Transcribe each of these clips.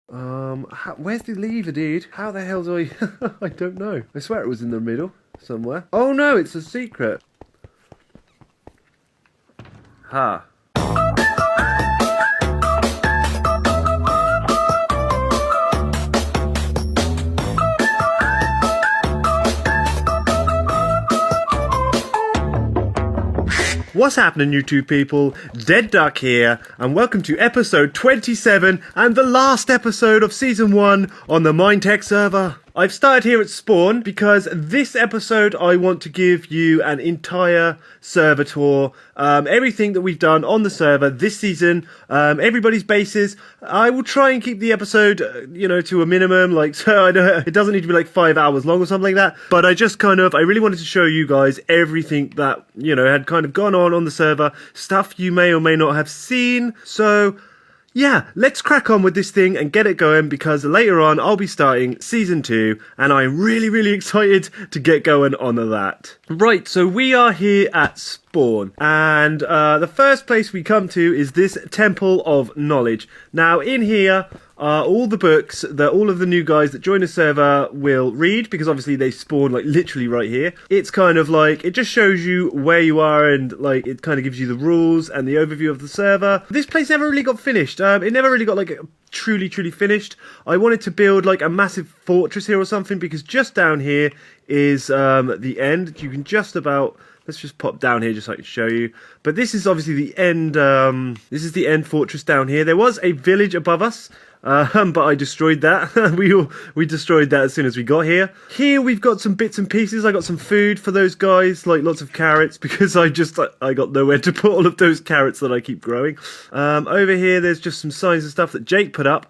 Where's the lever, dude? How the hell do I... I don't know. I swear it was in the middle somewhere. Oh no, it's a secret. Ha. What's happening, YouTube people? DeadDuck here, and welcome to episode 27 and the last episode of season 1 on the MineTech server. I've started here at spawn because this episode I want to give you an entire server tour. Everything that we've done on the server this season, everybody's bases. I will try and keep the episode, to a minimum, so it doesn't need to be like 5 hours long or something like that. But I really wanted to show you guys everything that, had kind of gone on the server, stuff you may or may not have seen. So yeah, let's crack on with this thing and get it going, because later on I'll be starting season 2 and I'm really excited to get going on that. Right, so we are here at spawn, and the first place we come to is this Temple of Knowledge. Now in here are all the books that all of the new guys that join the server will read, because obviously they spawn like literally right here. It's kind of like, it just shows you where you are, and like it kind of gives you the rules and the overview of the server. This place never really got finished. It never really got like truly finished. I wanted to build like a massive fortress here or something, because just down here is the end. You can just about... Let's just pop down here just so I can show you. But this is obviously the end. This is the end fortress down here. There was a village above us, but I destroyed that. we destroyed that as soon as we got here. Here we've got some bits and pieces. I got some food for those guys, like lots of carrots, because I got nowhere to put all of those carrots that I keep growing. Over here there's just some signs and stuff that Jake put up.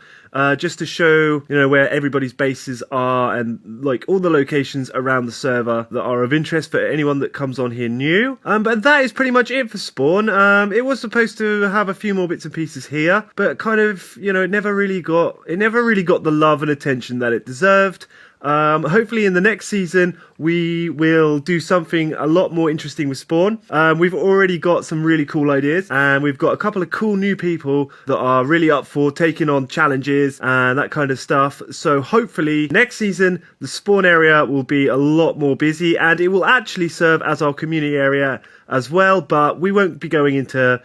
Just to show, where everybody's bases are, and like all the locations around the server that are of interest for anyone that comes on here new. But that is pretty much it for spawn. It was supposed to have a few more bits and pieces here, but kind of, it never really got the love and attention that it deserved. Hopefully in the next season we will do something a lot more interesting with spawn. We've already got some really cool ideas, and we've got a couple of cool new people that are really up for taking on challenges and that kind of stuff. So hopefully next season the spawn area will be a lot more busy, and it will actually serve as our community area as well, but we won't be going into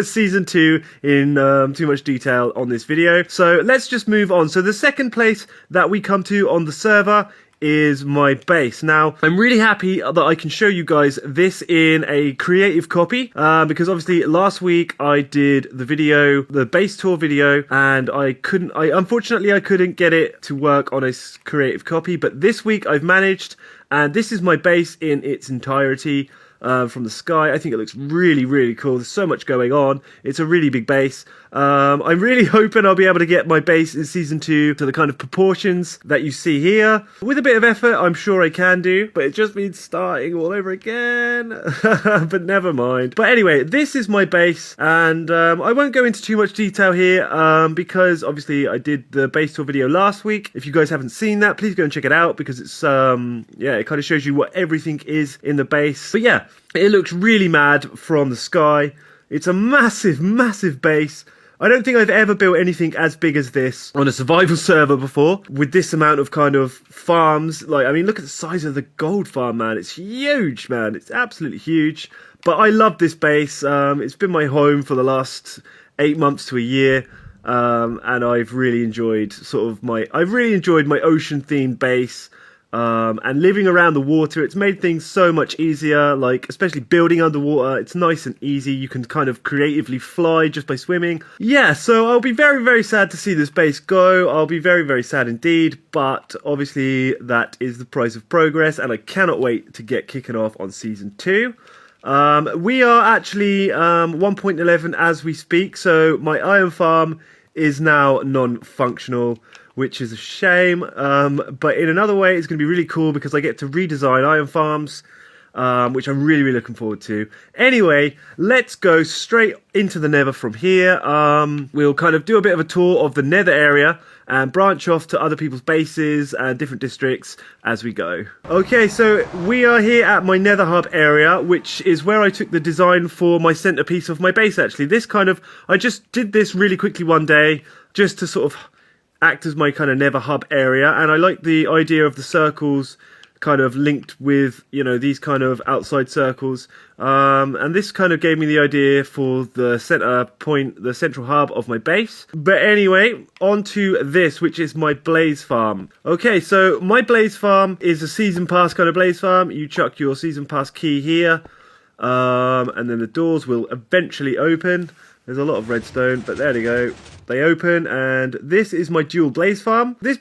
season 2 in too much detail on this video. So let's just move on. So the second place that we come to on the server is my base. Now, I'm really happy that I can show you guys this in a creative copy, because obviously last week I did the base tour video, and unfortunately I couldn't get it to work on a creative copy, but this week I've managed, and this is my base in its entirety. From the sky. I think it looks really cool. There's so much going on. It's a really big base. I'm really hoping I'll be able to get my base in season 2 to the kind of proportions that you see here. With a bit of effort, I'm sure I can do, but it just means starting all over again. But never mind. But anyway, this is my base, and I won't go into too much detail here, because obviously I did the base tour video last week. If you guys haven't seen that, please go and check it out, because it's it kind of shows you what everything is in the base. But yeah, it looks really mad from the sky. It's a massive base. I don't think I've ever built anything as big as this on a survival server before, with this amount of kind of farms. Like, I mean, look at the size of the gold farm, man. It's huge, man. It's absolutely huge. But I love this base. It's been my home for the last 8 months to a year. And I've really enjoyed my ocean themed base. And living around the water, it's made things so much easier, like especially building underwater. It's nice and easy. You can kind of creatively fly just by swimming. Yeah, so I'll be very sad to see this base go. I'll be very sad indeed, but obviously that is the price of progress, and I cannot wait to get kicking off on season 2. We are actually 1.11 as we speak, so my iron farm is now non-functional, which is a shame, but in another way it's going to be really cool, because I get to redesign iron farms, which I'm really looking forward to. Anyway, let's go straight into the nether from here. We'll kind of do a bit of a tour of the nether area and branch off to other people's bases and different districts as we go. Okay, so we are here at my nether hub area, which is where I took the design for my centerpiece of my base, actually. I just did this really quickly one day, just to sort of act as my kind of nether hub area, and I like the idea of the circles kind of linked with, you know, these kind of outside circles, and this kind of gave me the idea for the center point, the central hub of my base. But anyway, on to this, which is my blaze farm. Okay, so my blaze farm is a season pass kind of blaze farm. You chuck your season pass key here, and then the doors will eventually open. There's a lot of redstone, but there they go. They open, and this is my dual blaze farm. This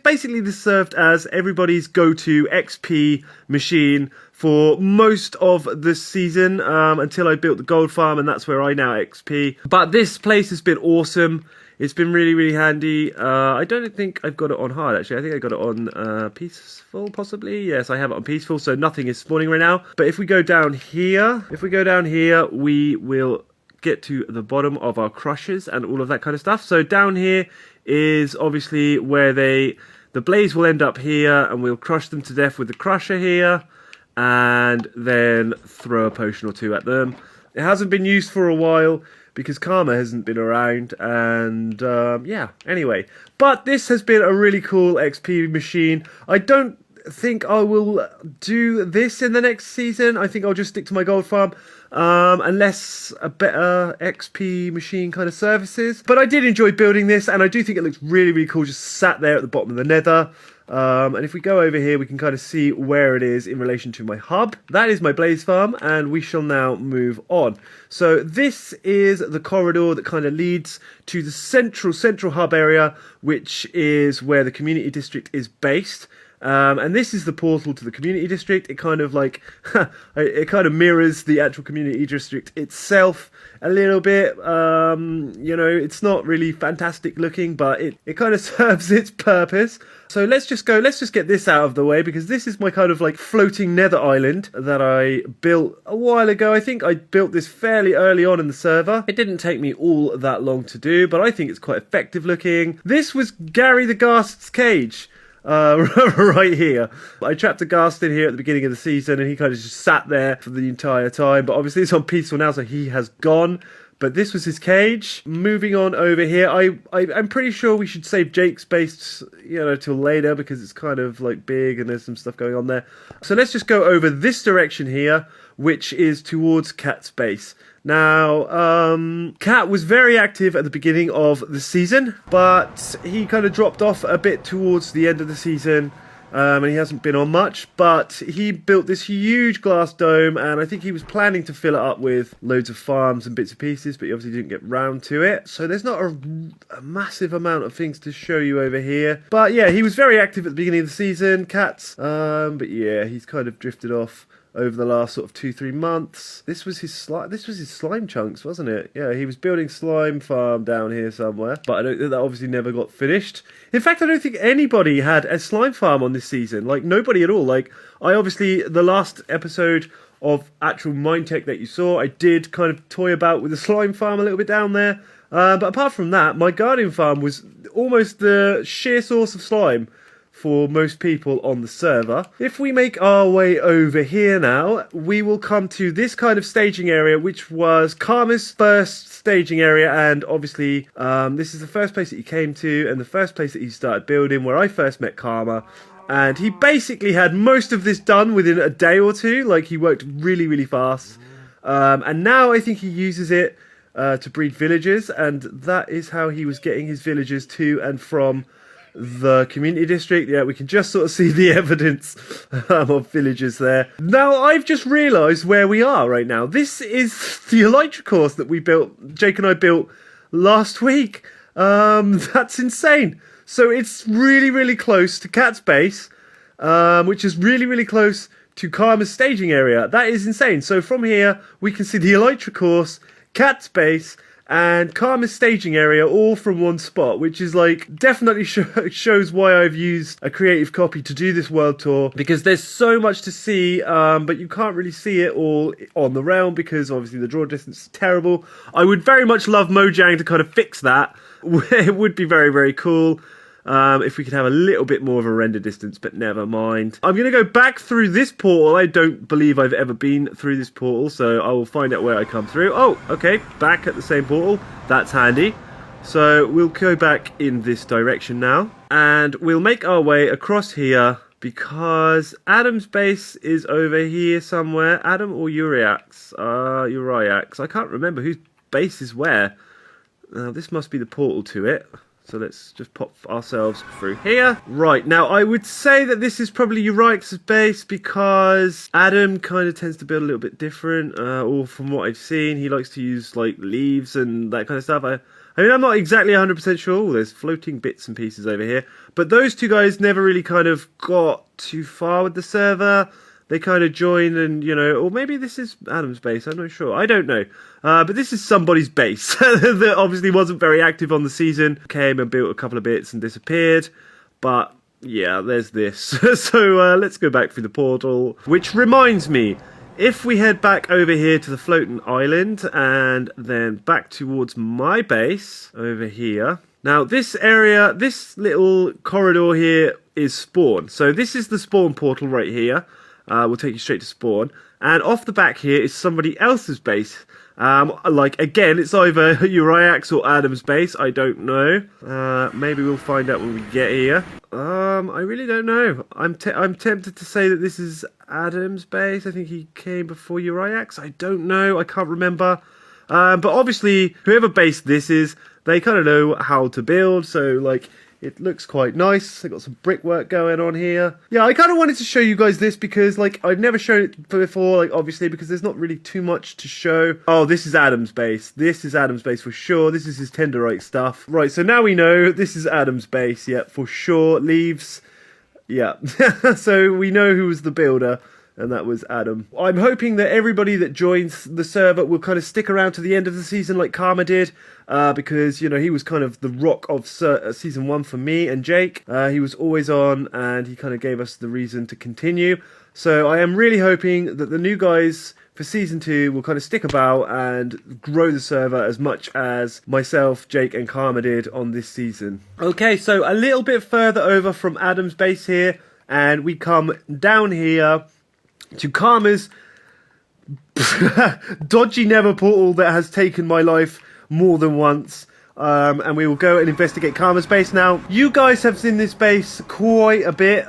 served as everybody's go-to XP machine for most of the season, until I built the gold farm, and that's where I now XP. But this place has been awesome. It's been really, really handy. I don't think I've got it on hard, actually. I think I got it on peaceful, possibly. Yes, I have it on peaceful, so nothing is spawning right now. But if we go down here, we will get to the bottom of our crushers and all of that kind of stuff. So down here is obviously where the blaze will end up here, and we'll crush them to death with the crusher here, and then throw a potion or two at them. It hasn't been used for a while because Karma hasn't been around, and yeah, anyway. But this has been a really cool XP machine. I don't think I will do this in the next season. I think I'll just stick to my gold farm, unless a better XP machine kind of services. But I did enjoy building this, and I do think it looks really, really cool just sat there at the bottom of the nether. And if we go over here, we can kind of see where it is in relation to my hub. That is my blaze farm, and we shall now move on. So this is the corridor that kind of leads to the central hub area, which is where the community district is based. And this is the portal to the community district. It kind of like, it kind of mirrors the actual community district itself a little bit. You know, it's not really fantastic looking, but it kind of serves its purpose. So let's just get this out of the way, because this is my kind of like floating nether island that I built a while ago. I think I built this fairly early on in the server. It didn't take me all that long to do, but I think it's quite effective looking. This was Gary the Ghast's cage. Right here. I trapped a ghast in here at the beginning of the season, and he kind of just sat there for the entire time. But obviously it's on peaceful now, so he has gone. But this was his cage. Moving on over here, I'm pretty sure we should save Jake's base, you know, till later, because it's kind of like big and there's some stuff going on there. So let's just go over this direction here, which is towards Cat's base. Now, Cat was very active at the beginning of the season, but he kind of dropped off a bit towards the end of the season, and he hasn't been on much. But he built this huge glass dome, and I think he was planning to fill it up with loads of farms and bits and pieces, but he obviously didn't get round to it. So there's not a massive amount of things to show you over here. But yeah, he was very active at the beginning of the season, Cat's. But yeah, he's kind of drifted off over the last sort of 2-3 months. This was his slime chunks, wasn't it? Yeah, he was building slime farm down here somewhere, but that obviously never got finished. In fact, I don't think anybody had a slime farm on this season. Like, nobody at all. Like, I obviously, the last episode of actual MineTech that you saw, I did kind of toy about with the slime farm a little bit down there. But apart from that, my guardian farm was almost the sheer source of slime for most people on the server. If we make our way over here now, we will come to this kind of staging area, which was Karma's first staging area, and obviously this is the first place that he came to, and the first place that he started building, where I first met Karma. And he basically had most of this done within a day or two. Like, he worked really, really fast. And now I think he uses it to breed villagers, and that is how he was getting his villagers to and from the community district. Yeah, we can just sort of see the evidence of villagers there. Now, I've just realised where we are right now. This is the elytra course that we built, Jake and I built last week. That's insane. So it's really, really close to Cat's base, which is really, really close to Karma's staging area. That is insane. So from here, we can see the elytra course, Cat's base, and Karma's staging area all from one spot, which is like definitely shows why I've used a creative copy to do this world tour, because there's so much to see, but you can't really see it all on the realm because obviously the draw distance is terrible. I would very much love Mojang to kind of fix that. It would be very, very cool if we could have a little bit more of a render distance, but never mind. I'm going to go back through this portal. I don't believe I've ever been through this portal, so I will find out where I come through. Oh, okay, back at the same portal. That's handy. So we'll go back in this direction now, and we'll make our way across here because Adam's base is over here somewhere. Adam or Uriax? Uriax. I can't remember whose base is where. This must be the portal to it. So let's just pop ourselves through here. Right, now I would say that this is probably Uriax's base because Adam kind of tends to build a little bit different. Or from what I've seen, he likes to use like leaves and that kind of stuff. I mean, I'm not exactly 100% sure. Oh, there's floating bits and pieces over here. But those two guys never really kind of got too far with the server. They kind of joined and, you know, or maybe this is Adam's base. I'm not sure. I don't know. But this is somebody's base that obviously wasn't very active on the season. Came and built a couple of bits and disappeared. But, yeah, there's this. So let's go back through the portal. Which reminds me, if we head back over here to the floating island and then back towards my base over here. Now, this area, this little corridor here is spawn. So this is the spawn portal right here. We'll take you straight to spawn. And off the back here is somebody else's base. Like, again, it's either Uriax or Adam's base. I don't know. Maybe we'll find out when we get here. I really don't know. I'm tempted to say that this is Adam's base. I think he came before Uriax. I don't know. I can't remember. But obviously, whoever base this is, they kind of know how to build. So, like, it looks quite nice. They've got some brickwork going on here. Yeah, I kind of wanted to show you guys this because, like, I've never shown it before, like, obviously, because there's not really too much to show. Oh, this is Adam's base. This is Adam's base for sure. This is his Tenderite stuff. Right, so now we know this is Adam's base. Yeah, for sure. Leaves. Yeah. So we know who was the builder. And that was Adam. I'm hoping that everybody that joins the server will kind of stick around to the end of the season like Karma did. Because, you know, he was kind of the rock of season 1 for me and Jake. He was always on and he kind of gave us the reason to continue. So I am really hoping that the new guys for season 2 will kind of stick about and grow the server as much as myself, Jake and Karma did on this season. Okay, so a little bit further over from Adam's base here. And we come down here to Karma's dodgy nether portal that has taken my life more than once. And we will go and investigate Karma's base now. You guys have seen this base quite a bit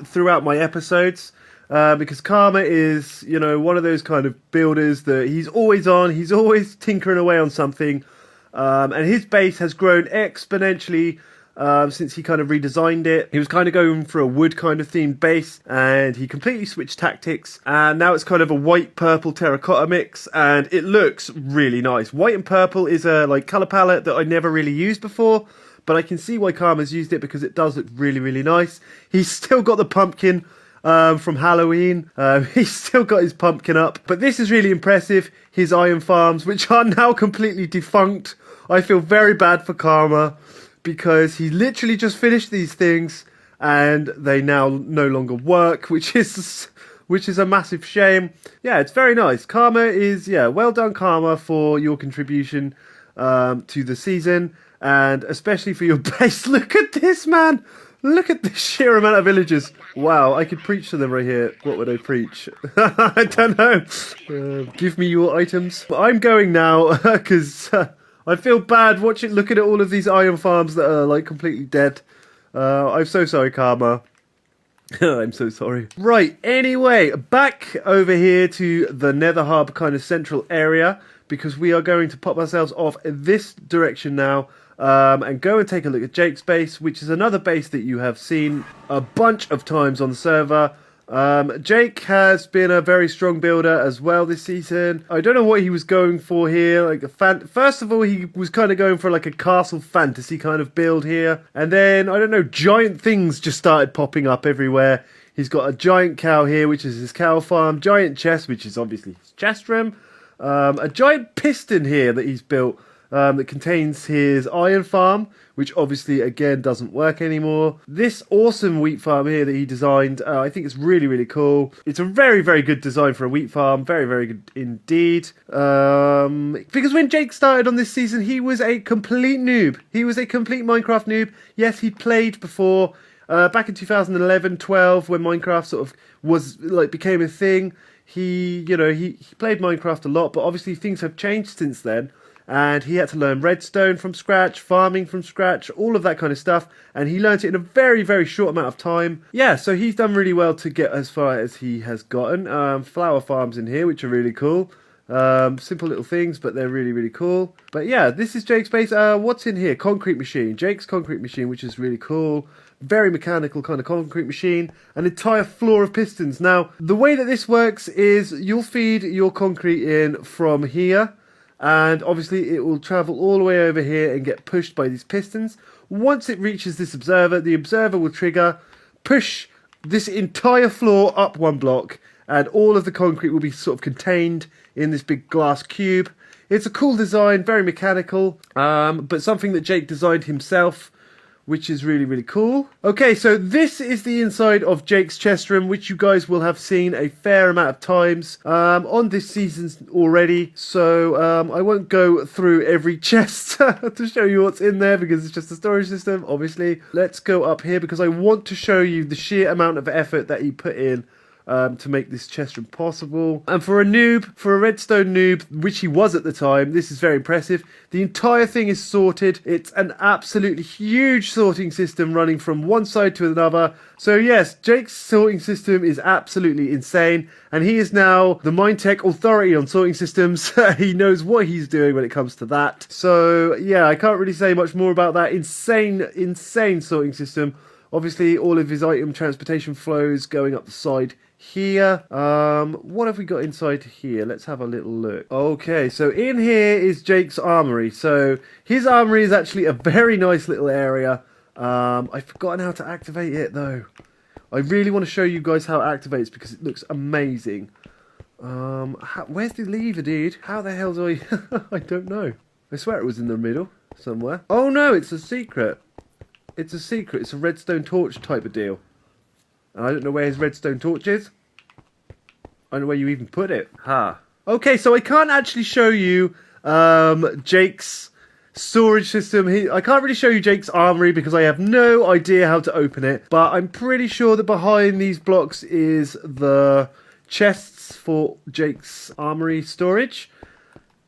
throughout my episodes. Because Karma is, you know, one of those kind of builders that he's always on. He's always tinkering away on something. And his base has grown exponentially since he kind of redesigned it. He was kind of going for a wood kind of themed base and he completely switched tactics and now it's kind of a white purple terracotta mix and it looks really nice. White and purple is a like color palette that I never really used before, but I can see why Karma's used it because it does look really, really nice. He's still got the pumpkin from Halloween. He's still got his pumpkin up, but this is really impressive. His iron farms, which are now completely defunct. I feel very bad for Karma, because he literally just finished these things and they now no longer work, which is a massive shame. Yeah, it's very nice. Karma is, yeah, well done Karma for your contribution to the season and especially for your base. Look at this, man. Look at the sheer amount of villagers. Wow, I could preach to them right here. What would I preach? I don't know. Give me your items. I'm going now because I feel bad looking at all of these iron farms that are like completely dead. I'm so sorry, Karma. I'm so sorry. Right, anyway, back over here to the Nether Hub kind of central area because we are going to pop ourselves off in this direction now and go and take a look at Jake's base, which is another base that you have seen a bunch of times on the server. Jake has been a very strong builder as well this season. I don't know what he was going for here. Like first of all, he was kind of going for like a castle fantasy kind of build here. And then, I don't know, giant things just started popping up everywhere. He's got a giant cow here, which is his cow farm. Giant chest, which is obviously his chest room. A giant piston here that he's built that contains his iron farm, which obviously, again, doesn't work anymore. This awesome wheat farm here that he designed, I think it's really, really cool. It's a very, very good design for a wheat farm. Very, very good indeed. Because when Jake started on this season, he was a complete noob. He was a complete Minecraft noob. Yes, he played before, back in 2011-12, when Minecraft sort of was, like, became a thing. He played Minecraft a lot, but obviously things have changed since then. and he had to learn redstone from scratch, farming from scratch, all of that kind of stuff, and he learnt it in a very, very short amount of time. Yeah, so he's done really well to get as far as he has gotten. Flower farms in here, which are really cool. Simple little things, but they're really, really cool. But yeah, this is Jake's base. What's in here? Concrete machine. Jake's concrete machine, which is really cool. Very mechanical kind of concrete machine. An entire floor of pistons. Now, the way that this works is you'll feed your concrete in from here, and obviously it will travel all the way over here and get pushed by these pistons. Once it reaches this observer, the observer will trigger, push this entire floor up one block, and all of the concrete will be sort of contained in this big glass cube. It's a cool design, very mechanical, but something that Jake designed himself, which is really, really cool. Okay, so this is the inside of Jake's chest room, which you guys will have seen a fair amount of times on this season already. So I won't go through every chest to show you what's in there because it's just a storage system, obviously. Let's go up here because I want to show you the sheer amount of effort that he put in to make this chest room possible. And for a noob, for a redstone noob, which he was at the time, this is very impressive. The entire thing is sorted. It's an absolutely huge sorting system running from one side to another. So yes, Jake's sorting system is absolutely insane, and he is now the MineTech authority on sorting systems. He knows what he's doing when it comes to that. So yeah, I can't really say much more about that insane sorting system. Obviously, all of his item transportation flows going up the side here. What have we got inside here? Let's have a little look. Okay, so in here is Jake's armory. So his armory is actually a very nice little area. I've forgotten how to activate it though. I really want to show you guys how it activates because it looks amazing. Where's the lever, dude? How the hell do I... I don't know. I swear it was in the middle somewhere. Oh no, it's a secret. It's a secret. It's a redstone torch type of deal. And I don't know where his redstone torch is. I don't know where you even put it. Ha. Okay, so I can't actually show you Jake's storage system. I can't really show you Jake's armory because I have no idea how to open it. But I'm pretty sure that behind these blocks is the chests for Jake's armory storage.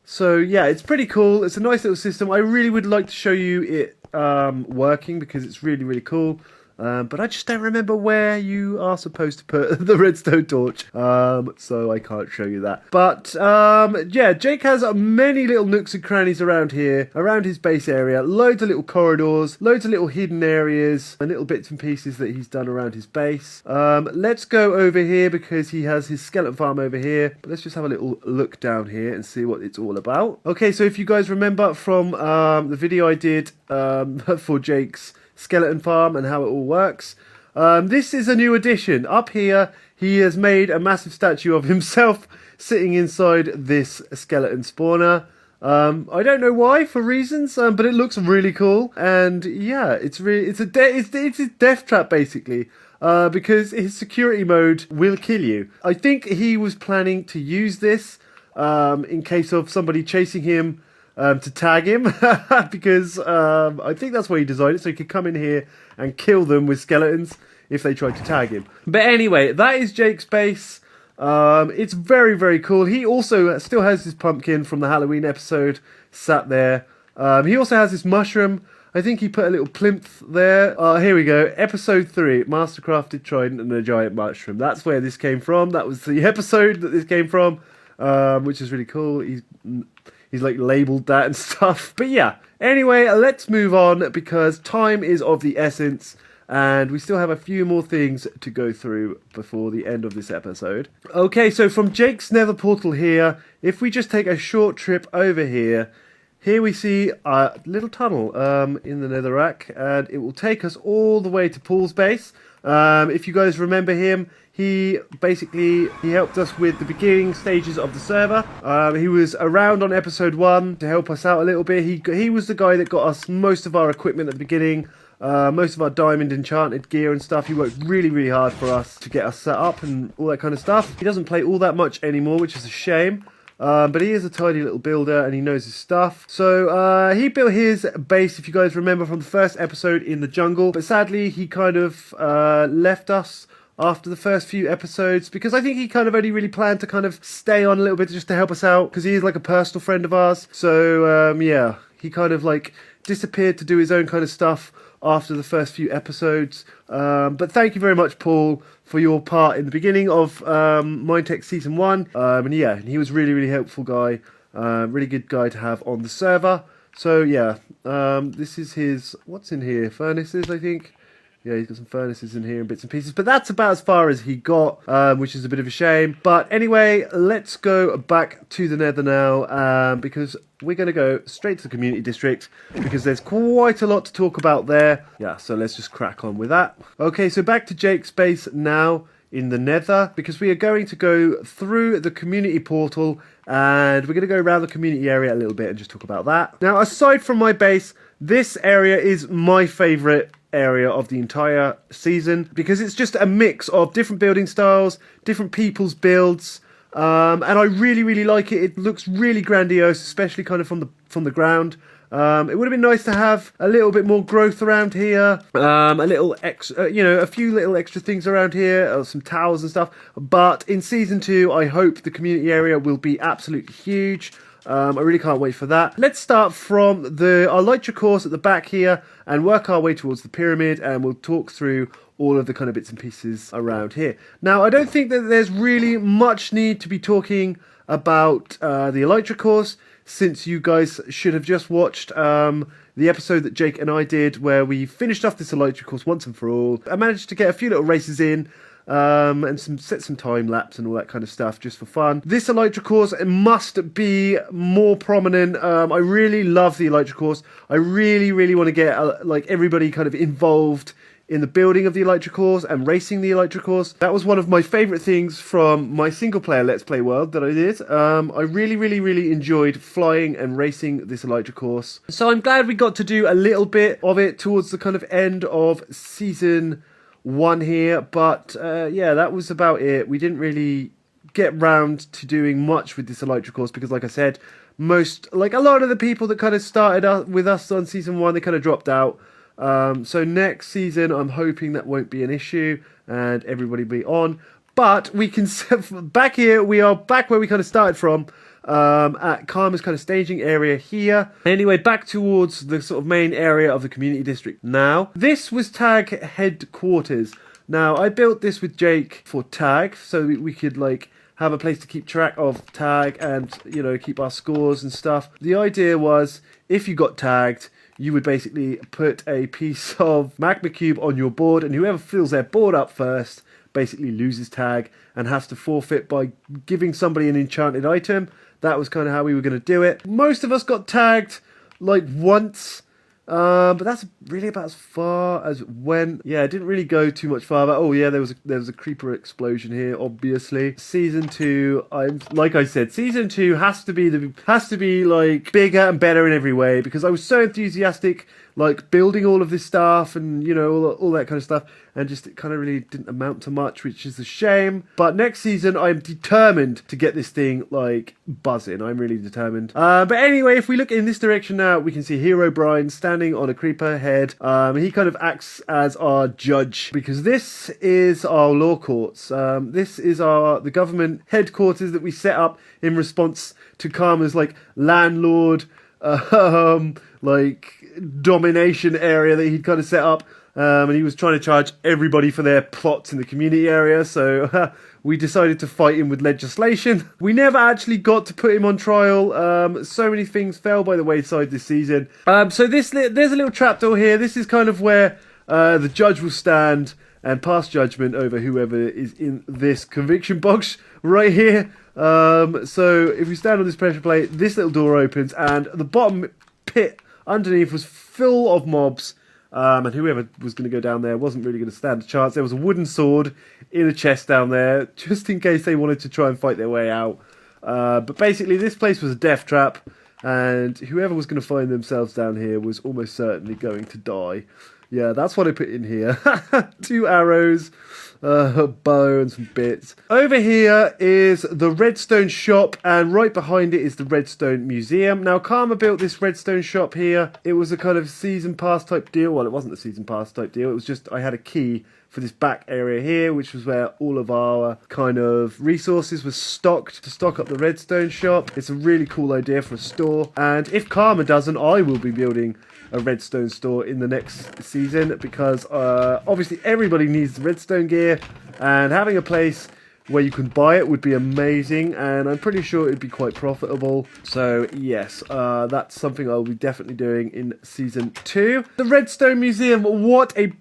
So yeah, it's pretty cool. It's a nice little system. I really would like to show you it working because it's really, really cool. But I just don't remember where you are supposed to put the redstone torch, so I can't show you that. But yeah, Jake has many little nooks and crannies around here, around his base area, loads of little corridors, loads of little hidden areas, and little bits and pieces that he's done around his base. Let's go over here because he has his skeleton farm over here, but let's just have a little look down here and see what it's all about. Okay, so if you guys remember from the video I did for Jake's skeleton farm and how it all works. This is a new addition. Up here, he has made a massive statue of himself sitting inside this skeleton spawner. I don't know why, for reasons, but it looks really cool. And yeah, it's a death trap basically. Because his security mode will kill you. I think he was planning to use this in case of somebody chasing him to tag him because I think that's why he designed it, so he could come in here and kill them with skeletons if they tried to tag him. But anyway, that is Jake's base. It's very, very cool. He also still has his pumpkin from the Halloween episode sat there. He also has this mushroom. I think he put a little plinth there. Here we go. Episode 3, Mastercrafted Trident and a Giant Mushroom. That's where this came from. That was the episode that this came from, which is really cool. He's like labeled that and stuff. But yeah, anyway, let's move on because time is of the essence and we still have a few more things to go through before the end of this episode. Okay, so from Jake's nether portal here, if we just take a short trip over here, here we see a little tunnel in the netherrack, and it will take us all the way to Paul's base. If you guys remember him, he helped us with the beginning stages of the server. He was around on episode 1 to help us out a little bit. He was the guy that got us most of our equipment at the beginning, most of our diamond enchanted gear and stuff. He worked really, really hard for us to get us set up and all that kind of stuff. He doesn't play all that much anymore, which is a shame. But he is a tidy little builder and he knows his stuff. So he built his base, if you guys remember, from the first episode in the jungle. But sadly, he kind of left us after the first few episodes, because I think he kind of only really planned to kind of stay on a little bit just to help us out, because he is like a personal friend of ours. So yeah, he kind of like disappeared to do his own kind of stuff after the first few episodes. But thank you very much, Paul, for your part in the beginning of MineTech Season 1. And yeah, he was really helpful guy. Really good guy to have on the server. So yeah, this is his, what's in here? Furnaces, I think. Yeah, he's got some furnaces in here and bits and pieces. But that's about as far as he got, which is a bit of a shame. But anyway, let's go back to the Nether now, because we're going to go straight to the community district, because there's quite a lot to talk about there. Yeah, so let's just crack on with that. Okay, so back to Jake's base now in the Nether, because we are going to go through the community portal, and we're going to go around the community area a little bit and just talk about that. Now, aside from my base, this area is my favourite area of the entire season, because it's just a mix of different building styles, different people's builds, and I really like it. It looks really grandiose, especially kind of from the ground. It would have been nice to have a little bit more growth around here, a little extra, a few little extra things around here, some towers and stuff. But in Season 2, I hope the community area will be absolutely huge. I really can't wait for that. Let's start from our elytra course at the back here and work our way towards the pyramid, and we'll talk through all of the kind of bits and pieces around here. Now, I don't think that there's really much need to be talking about the elytra course, since you guys should have just watched the episode that Jake and I did where we finished off this elytra course once and for all. I managed to get a few little races in, and set some time lapse and all that kind of stuff just for fun. This elytra course must be more prominent. I really love the elytra course. I really want to get like everybody kind of involved in the building of the elytra course and racing the elytra course. That was one of my favourite things from my single player Let's Play world that I did. I really enjoyed flying and racing this elytra course. So I'm glad we got to do a little bit of it towards the kind of end of Season 1 here, but yeah, that was about it. We didn't really get round to doing much with this elytra course because, like I said, a lot of the people that kind of started with us on Season 1, they kind of dropped out. So next season, I'm hoping that won't be an issue and everybody will be on. But we can, back here, we are back where we kind of started from, at Karma's kind of staging area here. Anyway, back towards the sort of main area of the community district now. This was Tag headquarters. Now, I built this with Jake for Tag, so we could, like, have a place to keep track of Tag and, keep our scores and stuff. The idea was, if you got tagged, you would basically put a piece of magma cube on your board, and whoever fills their board up first basically loses Tag and has to forfeit by giving somebody an enchanted item. That was kind of how we were going to do it. Most of us got tagged like once, but that's really about as far as went. Yeah, it didn't really go too much farther. Oh yeah, there was a creeper explosion here, obviously. Season 2, like I said, Season 2 has to be like bigger and better in every way, because I was so enthusiastic, like building all of this stuff and all that kind of stuff, and just it kind of really didn't amount to much, which is a shame. But next season, I'm determined to get this thing like buzzing. I'm really determined. But anyway, if we look in this direction now, we can see Hero Brian standing on a creeper head. He kind of acts as our judge, because this is our law courts. This is the government headquarters that we set up in response to Karma's like landlord like domination area that he'd kind of set up, and he was trying to charge everybody for their plots in the community area, so we decided to fight him with legislation. We never actually got to put him on trial. So many things fell by the wayside this season. So there's a little trapdoor here. This is kind of where the judge will stand and pass judgment over whoever is in this conviction box right here. So if we stand on this pressure plate, this little door opens, and the bottom pit underneath was full of mobs, and whoever was going to go down there wasn't really going to stand a chance. There was a wooden sword in a chest down there, just in case they wanted to try and fight their way out. But basically, this place was a death trap, and whoever was going to find themselves down here was almost certainly going to die. Yeah, that's what I put in here. 2 arrows. bow and some bits. Over here is the Redstone shop, and right behind it is the Redstone Museum. Now, Karma built this Redstone shop here. It was a kind of season pass type deal. Well, it wasn't a season pass type deal. It was just I had a key for this back area here, which was where all of our kind of resources were stocked to stock up the Redstone shop. It's a really cool idea for a store, and if Karma doesn't, I will be building a Redstone store in the next season, because obviously everybody needs the Redstone gear, and having a place where you can buy it would be amazing, and I'm pretty sure it'd be quite profitable. So yes, that's something I'll be definitely doing in season 2. The Redstone Museum, what a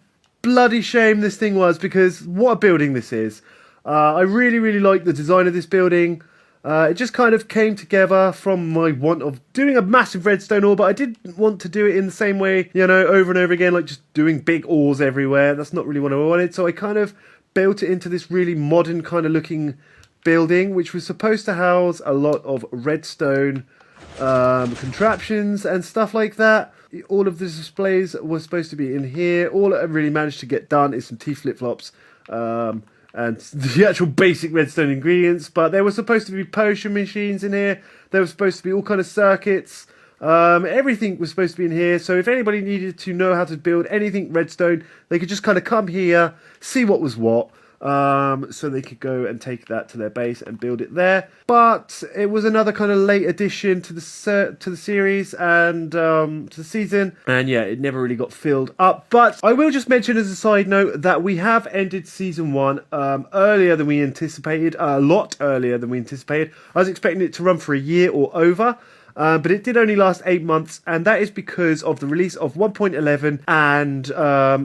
bloody shame this thing was, because what a building this is. I really like the design of this building. It just kind of came together from my want of doing a massive redstone ore, but I didn't want to do it in the same way, you know, over and over again, like just doing big ores everywhere. That's not really what I wanted. So I kind of built it into this really modern kind of looking building, which was supposed to house a lot of redstone contraptions and stuff like that. All of the displays were supposed to be in here. All I really managed to get done is some tea flip-flops and the actual basic redstone ingredients. But there were supposed to be potion machines in here. There were supposed to be all kind of circuits. Everything was supposed to be in here. So if anybody needed to know how to build anything redstone, they could just kind of come here, see what was what. So they could go and take that to their base and build it there. But it was another kind of late addition to the series and to the season, and yeah, it never really got filled up. But I will just mention as a side note that we have ended season 1 earlier than we anticipated, a lot earlier than we anticipated. I was expecting it to run for a year or over. But it did only last 8 months, and that is because of the release of 1.11 and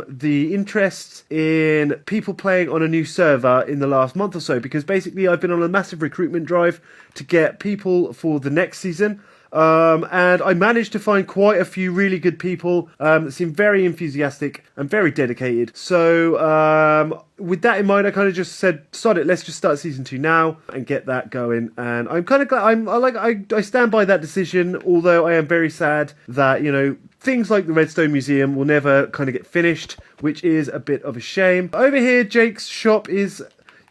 the interest in people playing on a new server in the last month or so, because basically I've been on a massive recruitment drive to get people for the next season. And I managed to find quite a few really good people that seem very enthusiastic and very dedicated. So with that in mind, I kind of just said, sod it, let's just start season 2 now and get that going. And I'm kind of glad, I stand by that decision, although I am very sad that, you know, things like the Redstone Museum will never kind of get finished, which is a bit of a shame. Over here, Jake's shop is,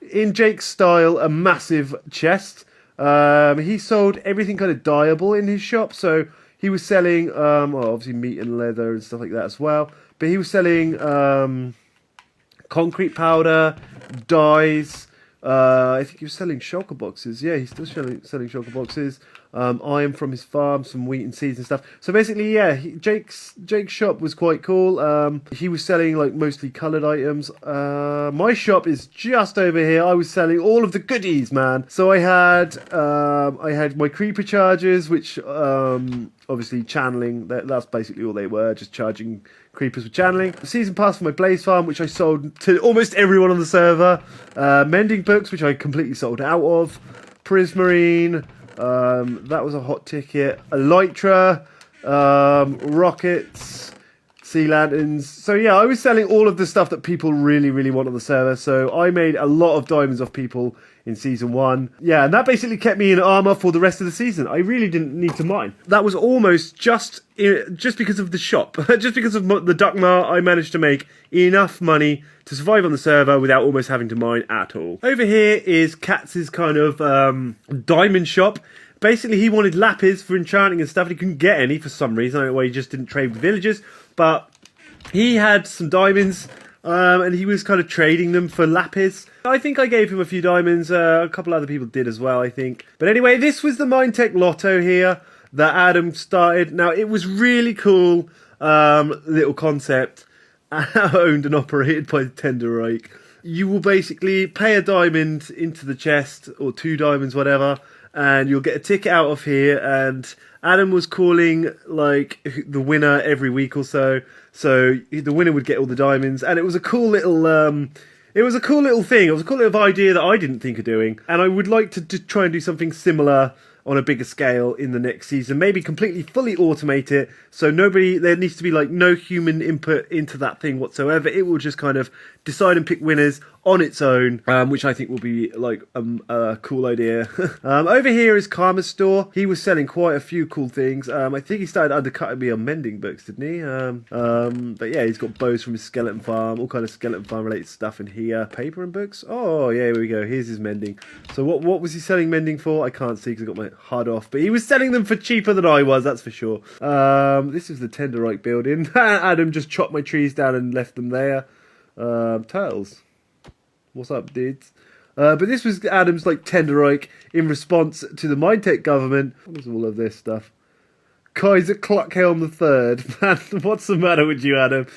in Jake's style, a massive chest. He sold everything kind of dyeable in his shop, so he was selling, obviously meat and leather and stuff like that as well, but he was selling concrete powder, dyes, I think he was selling shulker boxes. Yeah, he's still selling shulker boxes. Iron from his farm, some wheat and seeds and stuff. So basically, yeah, Jake's shop was quite cool. He was selling like mostly coloured items. My shop is just over here. I was selling all of the goodies, man. So I had my creeper chargers, which obviously channeling. That's basically all they were, just charging creepers with channeling. The season pass for my blaze farm, which I sold to almost everyone on the server. Mending books, which I completely sold out of. Prismarine. That was a hot ticket. Elytra, rockets, sea lanterns. So yeah, I was selling all of the stuff that people really want on the server. So I made a lot of diamonds off people in season 1. Yeah, and that basically kept me in armor for the rest of the season. I really didn't need to mine. That was almost just because of the shop. Just because of the Duckmar, I managed to make enough money to survive on the server without almost having to mine at all. Over here is Katz's kind of diamond shop. Basically, he wanted lapis for enchanting and stuff, and he couldn't get any for some reason. I don't know why he just didn't trade with villagers, but he had some diamonds, and he was kind of trading them for lapis. I think I gave him a few diamonds. A couple other people did as well, I think. But anyway, this was the MineTech Lotto here that Adam started. Now, it was really cool little concept, owned and operated by Tenderreich. You will basically pay a diamond into the chest, or 2 diamonds, whatever, and you'll get a ticket out of here. And Adam was calling like the winner every week or so. So the winner would get all the diamonds, and it was a cool little thing. It was a cool little idea that I didn't think of doing, and I would like to try and do something similar on a bigger scale in the next season. Maybe completely fully automate it, so there needs to be like no human input into that thing whatsoever. It will just kind of decide and pick winners on its own, which I think will be like a cool idea. Over here is Karma's store. He was selling quite a few cool things. I think he started undercutting me on mending books, didn't he? But yeah, he's got bows from his skeleton farm, all kind of skeleton farm related stuff in here. Paper and books. Oh yeah, here we go. Here's his mending. So what was he selling mending for? I can't see because I got my HUD off, but he was selling them for cheaper than I was, that's for sure. This is the Tenderite building. Adam just chopped my trees down and left them there. Turtles. What's up, dudes? But this was Adam's like Tenderite in response to the MineTech government. What is all of this stuff? Kaiser Cluckhelm III. Man, what's the matter with you, Adam?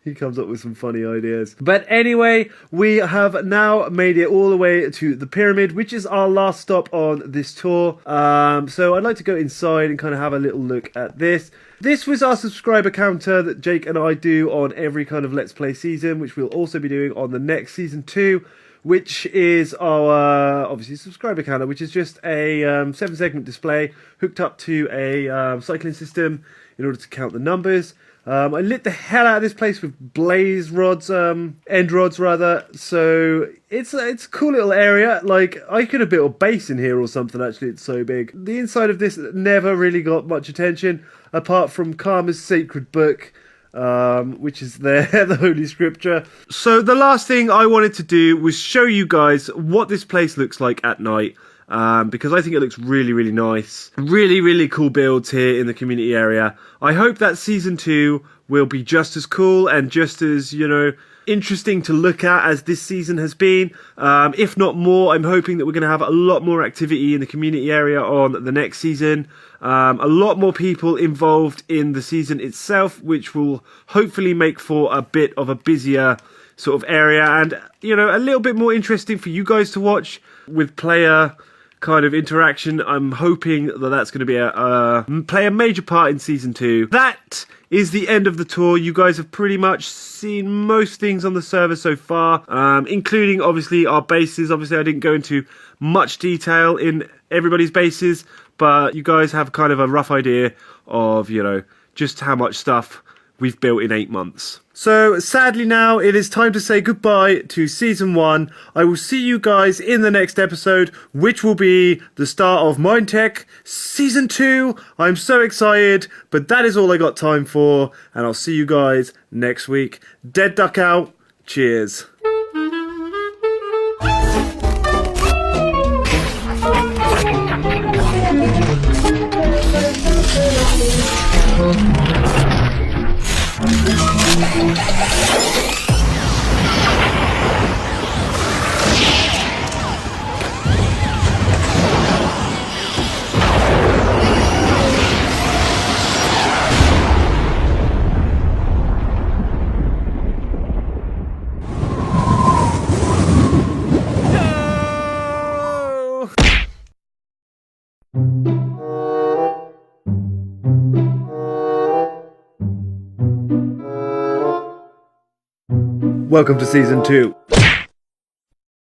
He comes up with some funny ideas. But anyway, we have now made it all the way to the pyramid, which is our last stop on this tour. So I'd like to go inside and kind of have a little look at this. This was our subscriber counter that Jake and I do on every kind of Let's Play season, which we'll also be doing on the next season 2. Which is our, obviously, subscriber counter, which is just a 7-segment display hooked up to a cycling system in order to count the numbers. I lit the hell out of this place with blaze rods, end rods rather, so it's a cool little area. Like, I could have built a base in here or something, actually, it's so big. The inside of this never really got much attention, apart from Karma's sacred book, which is there, the Holy Scripture. So the last thing I wanted to do was show you guys what this place looks like at night, because I think it looks really, really nice. Really, really cool builds here in the community area. I hope that Season 2 will be just as cool and just as, you know, interesting to look at as this season has been. If not more, I'm hoping that we're going to have a lot more activity in the community area on the next season. A lot more people involved in the season itself, which will hopefully make for a bit of a busier sort of area and, you know, a little bit more interesting for you guys to watch with player kind of interaction. I'm hoping that that's going to be play a major part in Season 2. That is the end of the tour. You guys have pretty much seen most things on the server so far, including obviously our bases. Obviously I didn't go into much detail in everybody's bases, but you guys have kind of a rough idea of, you know, just how much stuff we've built in 8 months. So sadly now it is time to say goodbye to Season 1. I will see you guys in the next episode, which will be the start of MineTech Season 2. I'm so excited, but that is all I got time for, and I'll see you guys next week. DeadDuck out. Cheers. Welcome to Season 2.